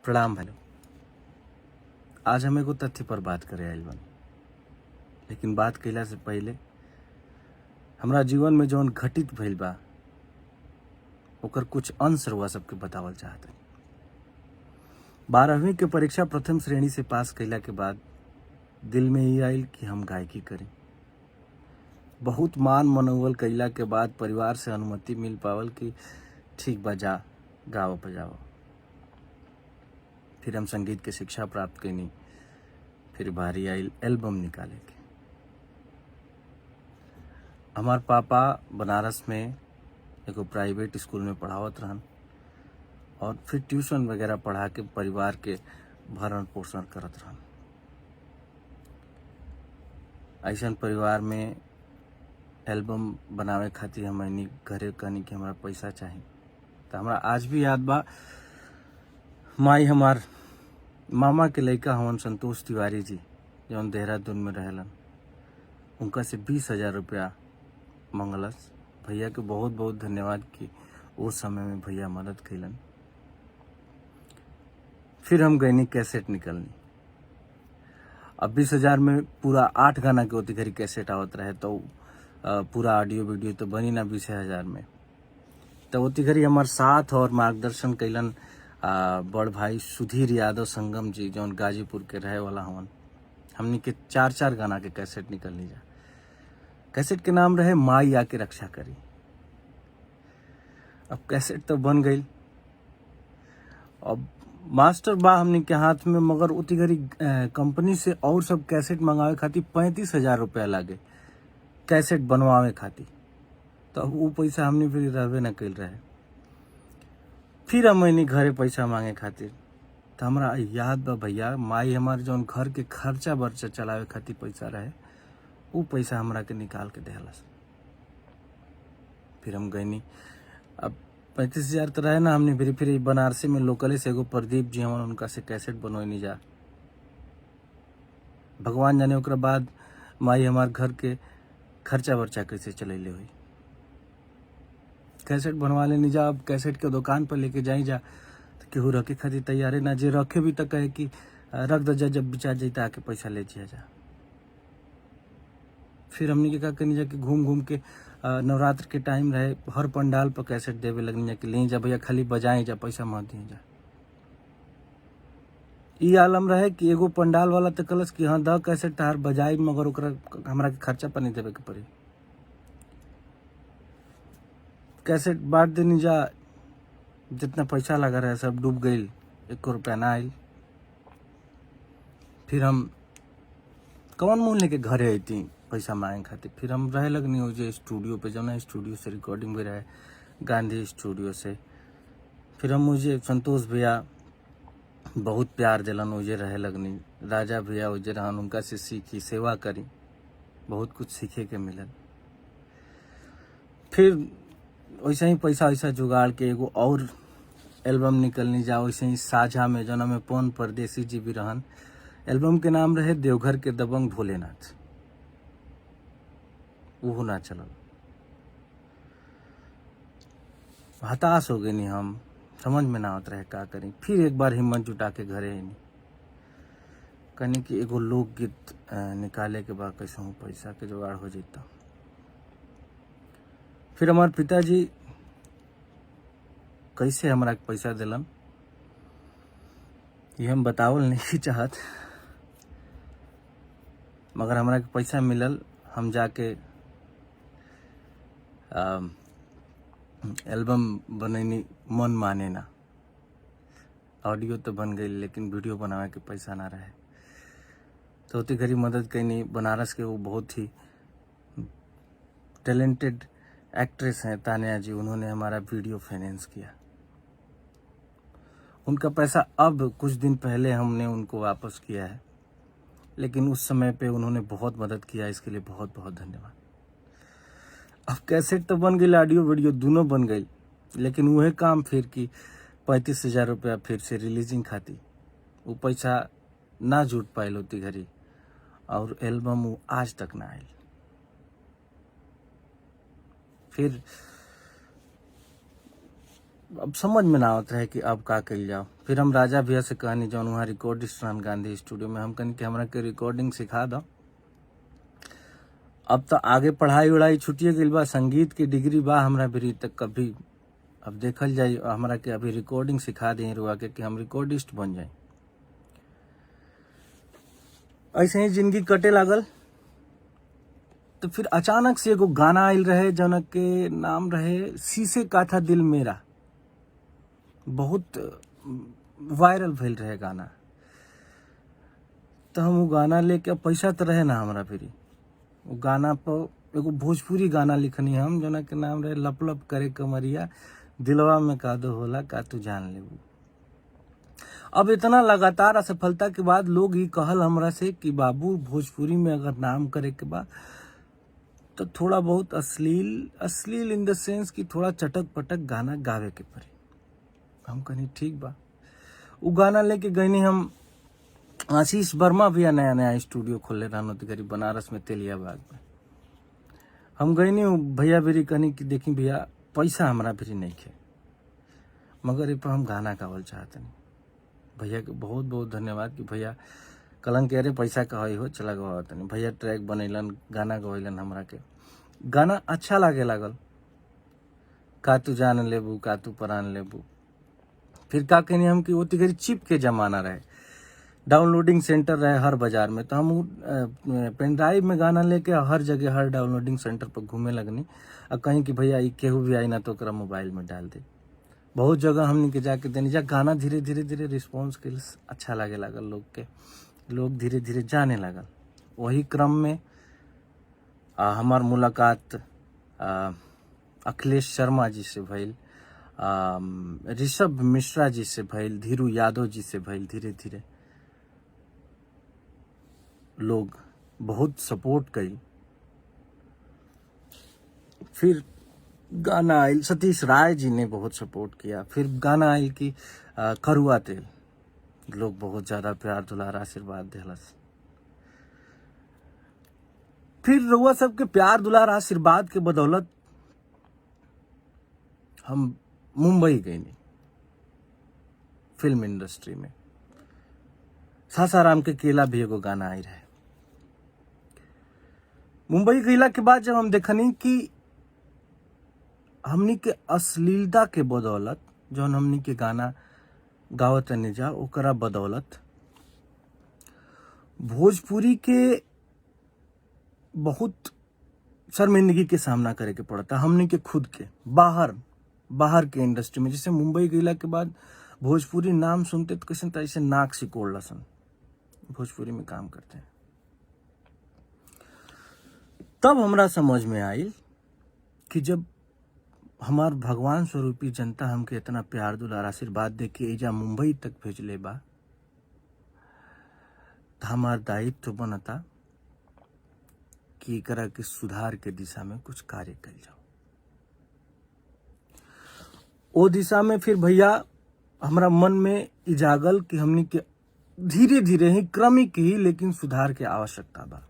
प्रणाम भाई। आज हम एगो तथ्य पर बात करे आइल बानी, लेकिन बात कइला से पहले हमरा जीवन में जौन घटित भइल बा ओकर कुछ अंश रउआ सबके बतावल चाहत हई। 12वीं के परीक्षा प्रथम श्रेणी से पास कइला के बाद दिल में ई आइल कि हम गायकी करी। बहुत मान मनौवल कइला के बाद परिवार से अनुमति मिल पावल कि ठीक बा, जा गाओ बजाओ। फिर हम संगीत के शिक्षा प्राप्त कईनी। फिर बारी आइल एल्बम निकाले के। हमार पापा बनारस में एगो प्राइवेट स्कूल में पढ़ावत रहन और फिर ट्यूशन वगैरह पढ़ा के परिवार के भरण पोषण करत रहन। ऐसन परिवार में एल्बम बनावे खातिर हमनी घरे कहनी कि हमरा पैसा चाहिए। तो हमरा आज भी याद बा, माई हमार मामा के लड़का हवन संतोष तिवारी जी, जौन देहरादून में रहेलन, उनका से 20,000 रुपया मंगलस। भैया के बहुत बहुत धन्यवाद कि उस समय में भैया मदद कैलन। फिर हम गईनी कैसेट निकलनी। अब 20,000 में पूरा 8 गाना के ओती घरी कैसेट आवत रहे, तो पूरा ऑडियो वीडियो तो बनी ना 20,000 में। तो ओती घरी हमार साथ और मार्गदर्शन कैलन बड़ भाई सुधीर यादव संगम जी, जौन गाजीपुर के रहे वाला हवन। हमनी के 4-4 गाना के कैसेट निकलनी जा। कैसेट के नाम रहे माई आके रक्षा करी। अब कैसेट तो बन गई। अब मास्टर बा हमनी के हाथ में, मगर उती घड़ी कंपनी से और सब कैसेट मंगावे खातिर 35,000 रुपया लागे कैसेट बनवावे खातिर। तो वो पैसा हमनी फिर रहबे न कैल रहे। फिर हमनी घरे पैसा मांगे खातिर, तो हमरा याद बा भैया, माई हमारे जौन घर के खर्चा बर्चा चलावे खातिर पैसा रहे, वो पैसा हमरा के निकाल के देहलस। फिर हम गईनी। अब 35,000 तो रहे ना हमने। फिर बनारसी में लोकले से एगो प्रदीप जी हवन, उनका से कैसेट बनवनी जा। भगवान जाने ओकरा बाद माई हमार घर के खर्चा वर्चा कैसे चलैले हुई। कैसेट बनवा लेनी जा। अब कैसेट के दुकान पर लेके जाई जा तो केहू रखे खातिर तैयारे ना, जे रखे भी तो कहे कि रख दो जा, जब बिचा जाता आके पैसा ले जा। फिर हमने के का करनी जा कि घूम घूम के नवरात्र के टाइम रहे, हर पंडाल पर कैसेट देवे लगनी जा कि ले जा भैया, खाली बजाए जा, पैसा मत दिए जा। ई आलम रहे कि एगो पंडाल वाला तो कलस कि हाँ द कैसेट तार बजाई, मगर ओकरा हमरा के खर्चा पर नहीं देवे के पड़ी। कैसेट बांट देनी जा। जितना पैसा लगा रहे सब डूब गई, 1 रुपया ना आई। फिर हम कौन मुँह लेके घरे अती पैसा मांगे खातिर। फिर हम रहे लगनी हो जे स्टूडियो पे, जौन स्टूडियो से रिकॉर्डिंग भी रहे, गांधी स्टूडियो से। फिर हम मुझे संतोष भैया बहुत प्यार दिलन, मुझे रहे लगनी। राजा भैया उजे रहन, उनका से सीखी, सेवा करी, बहुत कुछ सीखे के मिलल। फिर वैसे ही पैसा वैसा जुगाड़ के एगो और एल्बम निकलनी जा। वैसे ही साझा में, जना में पवन परदेसी जी भी रहन। एल्बम के नाम रहे देवघर के दबंग भोलेनाथ। वो ना चलल। हताश हो गए नी हम, समझ में ना आवत रहे का करी। फिर एक बार हिम्मत जुटा के घरे आईनी, कहनी कि एगो लोकगीत निकाले के बाद कैसे हूँ पैसा के जुगाड़ हो जाता। फिर हमारे पिताजी कैसे हमरा के पैसा दिलन ये हम बतावल नहीं चाहत, मगर हमरा के पैसा मिलल। हम जाके एल्बम बनैनी मन माने ना। ऑडियो तो बन गई, लेकिन वीडियो बनावे के पैसा ना रहे। तो उतनी घड़ी मदद कैनी। बनारस के वो बहुत ही टैलेंटेड एक्ट्रेस हैं तानिया जी, उन्होंने हमारा वीडियो फाइनेंस किया। उनका पैसा अब कुछ दिन पहले हमने उनको वापस किया है, लेकिन उस समय पे उन्होंने बहुत मदद किया, इसके लिए बहुत बहुत धन्यवाद। अब कैसेट तो बन गई, ऑडियो वीडियो दोनों बन गई, लेकिन वह काम फिर कि 35,000 रुपया फिर से रिलीजिंग खाती, वो पैसा ना जुट पायल होती घड़ी, और एल्बम वो आज तक ना आयल। फिर अब समझ में ना आवत रहे कि अब का कल जाओ। फिर हम राजा भैया से कहनी जौन वहाँ रिकॉर्डिस्ट रहन गांधी स्टूडियो में, हम कहनी कि हमरा के रिकॉर्डिंग सिखा दो। अब तो आगे पढ़ाई उढ़ाई छुटिए गई बा, संगीत की डिग्री बा हमरा भी तक कभी, अब देखल जाए हमरा के अभी रिकॉर्डिंग सिखा दें रुआ के कि हम रिकॉर्डिस्ट बन जाए। ऐसे ही जिंदगी कटे लागल। तो फिर अचानक से एगो गाना आयल रहे जौन के नाम रहे शीशे का था दिल मेरा, बहुत वायरल भेल रहे गाना। तो हम वो गाना लेके, पैसा तो रहे ना हमरा फिर, वो गाना पर एगो भोजपुरी गाना लिखनी हम जौन के नाम रहे लप लप करे कमरिया दिलवा में का दो होला का तू जान लेबू। अब इतना लगातार असफलता के बाद लोग ही कहल हमरा से कि बाबू भोजपुरी में अगर नाम करे के बाद तो थोड़ा बहुत अश्लील इन द सेंस कि थोड़ा चटक पटक गाना गावे के पड़ी। हम कहनी ठीक बा। वो गाना लेके गईनी हम, आशीष वर्मा भैया नया नया स्टूडियो खोले रहन गरीब बनारस में तेलिया बाग में। हम गईनी भैया भी कहनी कि देखी भैया पैसा हमरा भी नहीं खे, मगर ये पर हम गाना गावल चाहते नहीं। भैया के बहुत बहुत धन्यवाद कि भैया कलन के अरे पैसा कहे हो चला गवा तनी। भैया ट्रैक बनैलन, गाना गवैलन हमरा के, गाना अच्छा लागे लागल। का तू जान लेबू का तू परान लेबू। फिर का कहनी हम कि वो तिगरी चिप के जमाना रहे, डाउनलोडिंग सेंटर रहे हर बाजार में। तो हम पेन ड्राइव में गाना लेके हर जगह हर डाउनलोडिंग सेंटर पर घूमे लगनी और कहीं कि भैया ई केहू भी आई ना तो ओकरा मोबाइल में डाल दे। बहुत जगह हमने के जाके देनी जा गाना धीरे धीरे रिस्पॉन्स के अच्छा लागे लागल लोग के, लोग धीरे धीरे जाने लगल। वही क्रम में हमार मुलाकात अखिलेश शर्मा जी से भइल, ऋषभ मिश्रा जी से भइल, धीरू यादव जी से भइल। धीरे धीरे लोग बहुत सपोर्ट कई। फिर गाना आयल, सतीश राय जी ने बहुत सपोर्ट किया। फिर गाना आयल कि करुआ तेल, लोग बहुत ज्यादा प्यार दुलार आशीर्वाद दिलस। फिर रउआ सबके प्यार दुलार आशीर्वाद के बदौलत हम मुंबई गई नहीं फिल्म इंडस्ट्री में। सासाराम के केला भी एगो गाना आई रहे। मुंबई गईला के बाद जब हम देखनी कि हमनी के अश्लीलता के बदौलत जौन हमनी के गाना गावत नहीं जा ओकरा बदौलत भोजपुरी के बहुत शर्मिंदगी के सामना करे के पड़ता हमनी के खुद के बाहर के इंडस्ट्री में। जैसे मुंबई गईला के बाद भोजपुरी नाम सुनते तो कैसे ऐसे नाक सिकोड़ लसन भोजपुरी में काम करते हैं। तब हमरा समझ में आई कि जब हमार भगवान स्वरूपी जनता हमके इतना प्यार दुलार आशीर्वाद दे के एजा मुंबई तक भेजले बा, तो हमार दायित्व बनता कि एकरा के सुधार के दिशा में कुछ कार्य कल जाओ। ओ दिशा में फिर भैया हमरा मन में इजागल कि हमनी के धीरे धीरे ही क्रमिक ही लेकिन सुधार के आवश्यकता बा।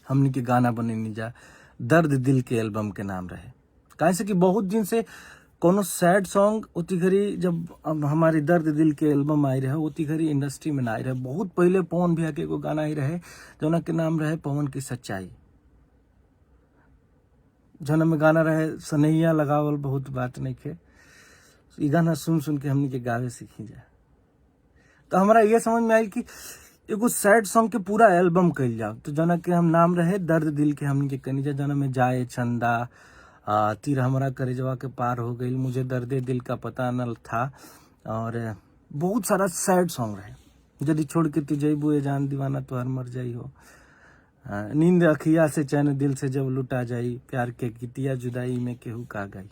हमनी के गाना बनेनी जा दर्द दिल के एल्बम के नाम रहे। कैसे कि बहुत दिन से कोनो सैड सॉन्ग उती घड़ी जब हमारी दर्द दिल के एल्बम आई रहे उती घड़ी इंडस्ट्री में ना आई रहे। बहुत पहले पवन भैया के एगो गाना आई रहे जौना के नाम रहे पवन की सच्चाई, जौना में गाना रहे सनैया लगावल बहुत बात नहीं खे। ई गाना सुन के हमनी के गावे सीखी जा। तो हमारा ये समझ में आई कि एगो सैड सॉन्ग के पूरा एल्बम कल जाओ। तो जौना के हम नाम रहे दर्द दिल के हमनी के कनी जा, जौना में जाए चंदा तीर हमरा करेजवा के पार हो गई, मुझे दर्दे दिल का पता न था, और बहुत सारा सैड सॉन्ग रहे। यदि छोड़ के तू जइबू ए जान दीवाना तो हर मर जाई हो, नींद अखिया से चैन दिल से जब लुटा जाई, प्यार के गीतिया जुदाई में केहू का गई।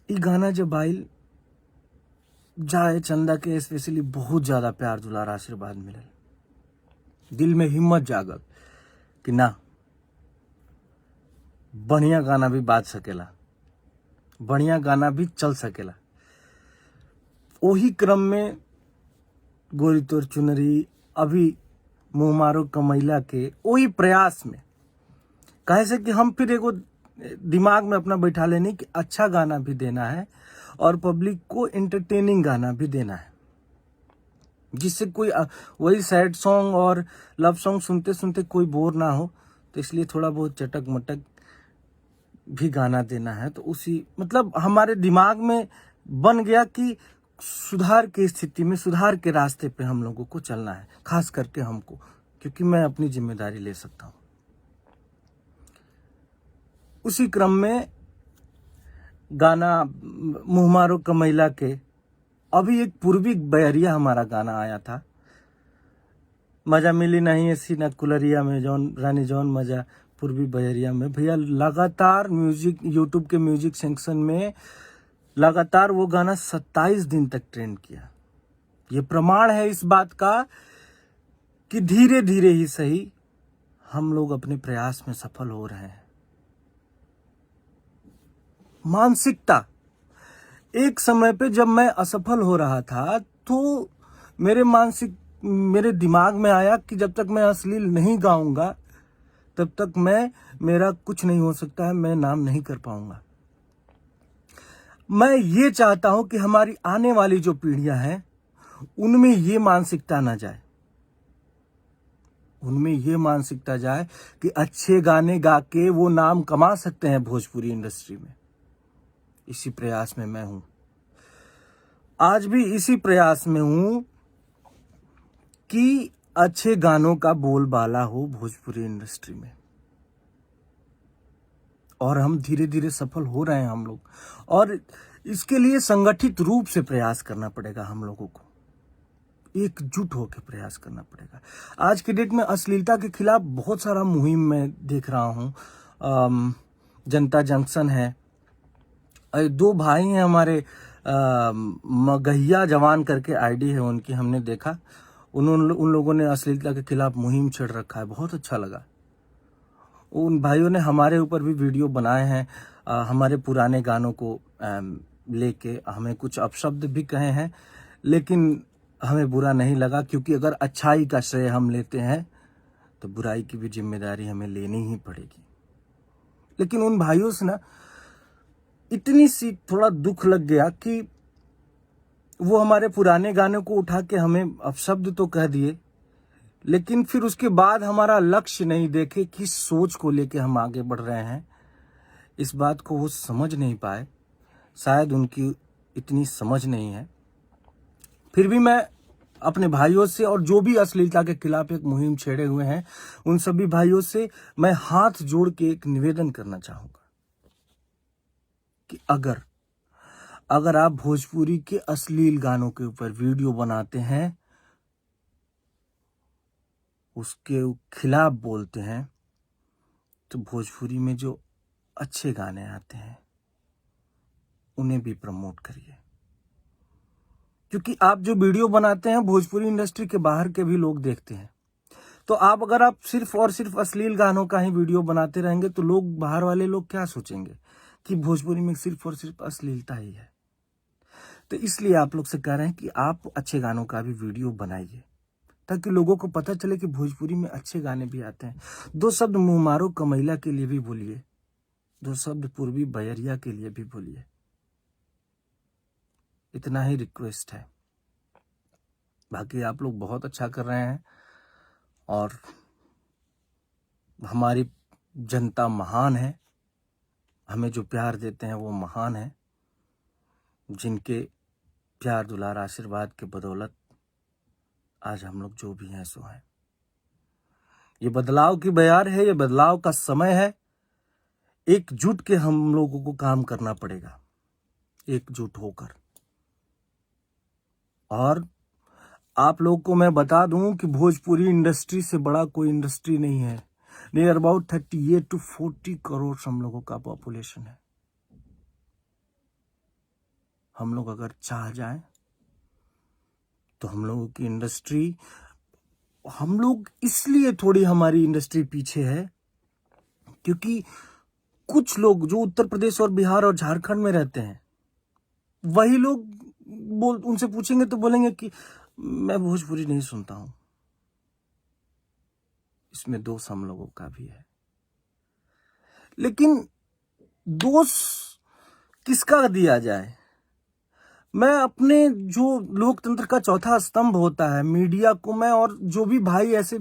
ई गाना जब आइल जाए चंदा के स्पेशली बहुत ज्यादा प्यार दुलार आशीर्वाद मिलल। दिल में हिम्मत जागल कि ना बढ़िया गाना भी बाज सकेला, बढ़िया गाना भी चल सकेला। वही क्रम में गोरी तोर चुनरी, अभी मुँह मारो कमैला के वही प्रयास में कहे से कि हम फिर एगो दिमाग में अपना बैठा लेनी कि अच्छा गाना भी देना है और पब्लिक को एंटरटेनिंग गाना भी देना है, जिससे कोई वही सैड सॉन्ग और लव सॉन्ग सुनते सुनते कोई बोर ना हो। तो इसलिए थोड़ा बहुत चटक मटक भी गाना देना है। तो उसी मतलब हमारे दिमाग में बन गया कि सुधार की स्थिति में, सुधार के रास्ते पे हम लोगों को चलना है, खास करके हमको, क्योंकि मैं अपनी जिम्मेदारी ले सकता हूँ। उसी क्रम में गाना मुँह मारो कमैला के अभी एक पूर्वी बयरिया हमारा गाना आया था, मजा मिली नहीं ऐसी न कुलरिया में जौन रानी जौन मजा पूर्वी बयरिया में। भैया लगातार म्यूजिक, यूट्यूब के म्यूजिक सेक्शन में लगातार वो गाना 27 दिन तक ट्रेंड किया। ये प्रमाण है इस बात का कि धीरे धीरे ही सही हम लोग अपने प्रयास में सफल हो रहे हैं। मानसिकता, एक समय पे जब मैं असफल हो रहा था तो मेरे दिमाग में आया कि जब तक मैं अश्लील नहीं गाऊंगा तब तक मेरा कुछ नहीं हो सकता है, मैं नाम नहीं कर पाऊंगा। मैं ये चाहता हूं कि हमारी आने वाली जो पीढ़ियां हैं उनमें ये मानसिकता ना जाए, उनमें ये मानसिकता जाए कि अच्छे गाने गा के वो नाम कमा सकते हैं भोजपुरी इंडस्ट्री में। इसी प्रयास में मैं हूं, आज भी इसी प्रयास में हूं कि अच्छे गानों का बोलबाला हो भोजपुरी इंडस्ट्री में। और हम धीरे धीरे सफल हो रहे हैं हम लोग, और इसके लिए संगठित रूप से प्रयास करना पड़ेगा, हम लोगों को एकजुट होकर प्रयास करना पड़ेगा। आज के डेट में अश्लीलता के खिलाफ बहुत सारा मुहिम मैं देख रहा हूँ। जनता जंक्शन है, दो भाई हैं हमारे, मगहिया जवान करके आईडी है उनकी, हमने देखा उन लोगों ने अश्लीलता के खिलाफ मुहिम छेड़ रखा है, बहुत अच्छा लगा। उन भाइयों ने हमारे ऊपर भी वीडियो बनाए हैं, हमारे पुराने गानों को लेके हमें कुछ अपशब्द भी कहे हैं, लेकिन हमें बुरा नहीं लगा, क्योंकि अगर अच्छाई का श्रेय हम लेते हैं तो बुराई की भी जिम्मेदारी हमें लेनी ही पड़ेगी। लेकिन उन भाइयों से ना इतनी सी थोड़ा दुख लग गया कि वो हमारे पुराने गानों को उठा के हमें अपशब्द तो कह दिए, लेकिन फिर उसके बाद हमारा लक्ष्य नहीं देखे, किस सोच को लेके हम आगे बढ़ रहे हैं, इस बात को वो समझ नहीं पाए। शायद उनकी इतनी समझ नहीं है। फिर भी मैं अपने भाइयों से, और जो भी अश्लीलता के खिलाफ एक मुहिम छेड़े हुए हैं, उन सभी भाइयों से मैं हाथ जोड़ के एक निवेदन करना चाहूंगा कि अगर आप भोजपुरी के अश्लील गानों के ऊपर वीडियो बनाते हैं, उसके खिलाफ बोलते हैं, तो भोजपुरी में जो अच्छे गाने आते हैं उन्हें भी प्रमोट करिए। क्योंकि आप जो वीडियो बनाते हैं भोजपुरी इंडस्ट्री के बाहर के भी लोग देखते हैं। तो अगर आप सिर्फ और सिर्फ अश्लील गानों का ही वीडियो बनाते रहेंगे तो लोग, बाहर वाले लोग क्या सोचेंगे कि भोजपुरी में सिर्फ और सिर्फ अश्लीलता ही है। तो इसलिए आप लोग से कह रहे हैं कि आप अच्छे गानों का भी वीडियो बनाइए, ताकि लोगों को पता चले कि भोजपुरी में अच्छे गाने भी आते हैं। 2 शब्द मुँह मारो कमैला के लिए भी बोलिए, 2 शब्द पूर्वी बयरिया के लिए भी बोलिए। इतना ही रिक्वेस्ट है। बाकी आप लोग बहुत अच्छा कर रहे हैं, और हमारी जनता महान है, हमें जो प्यार देते हैं वो महान है, जिनके प्यार दुलार आशीर्वाद के बदौलत आज हम लोग जो भी हैं सो हैं। ये बदलाव की बयार है, ये बदलाव का समय है। एकजुट के हम लोगों को काम करना पड़ेगा, एकजुट होकर। और आप लोग को मैं बता दूं कि भोजपुरी इंडस्ट्री से बड़ा कोई इंडस्ट्री नहीं है। नियर अबाउट 38 to 40 करोड़ हम लोगों का पॉपुलेशन है। हम लोग अगर चाह जाएं तो हम लोगों की इंडस्ट्री, हम लोग इसलिए थोड़ी हमारी इंडस्ट्री पीछे है क्योंकि कुछ लोग जो उत्तर प्रदेश और बिहार और झारखंड में रहते हैं, वही लोग उनसे पूछेंगे तो बोलेंगे कि मैं भोजपुरी नहीं सुनता हूं। इसमें दोष हम लोगों का भी है। लेकिन दोष किसका दिया जाए? मैं अपने जो लोकतंत्र का चौथा स्तंभ होता है मीडिया को, मैं और जो भी भाई ऐसे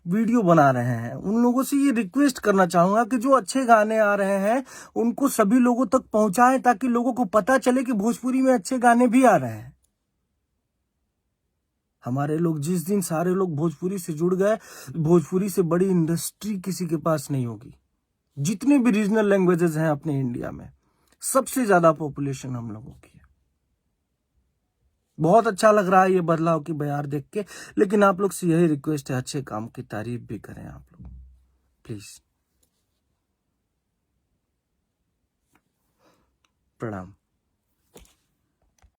वीडियो बना रहे हैं उन लोगों से ये रिक्वेस्ट करना चाहूंगा कि जो अच्छे गाने आ रहे हैं उनको सभी लोगों तक पहुंचाएं, ताकि लोगों को पता चले कि भोजपुरी में अच्छे गाने भी आ रहे हैं। हमारे लोग जिस दिन सारे लोग भोजपुरी से जुड़ गए, भोजपुरी से बड़ी इंडस्ट्री किसी के पास नहीं होगी। जितने भी रीजनल लैंग्वेजेस हैं अपने इंडिया में, सबसे ज्यादा पॉपुलेशन हम लोगों की है। बहुत अच्छा लग रहा है ये बदलाव की बयार देख के, लेकिन आप लोग से यही रिक्वेस्ट है, अच्छे काम की तारीफ भी करें आप लोग, प्लीज। प्रणाम।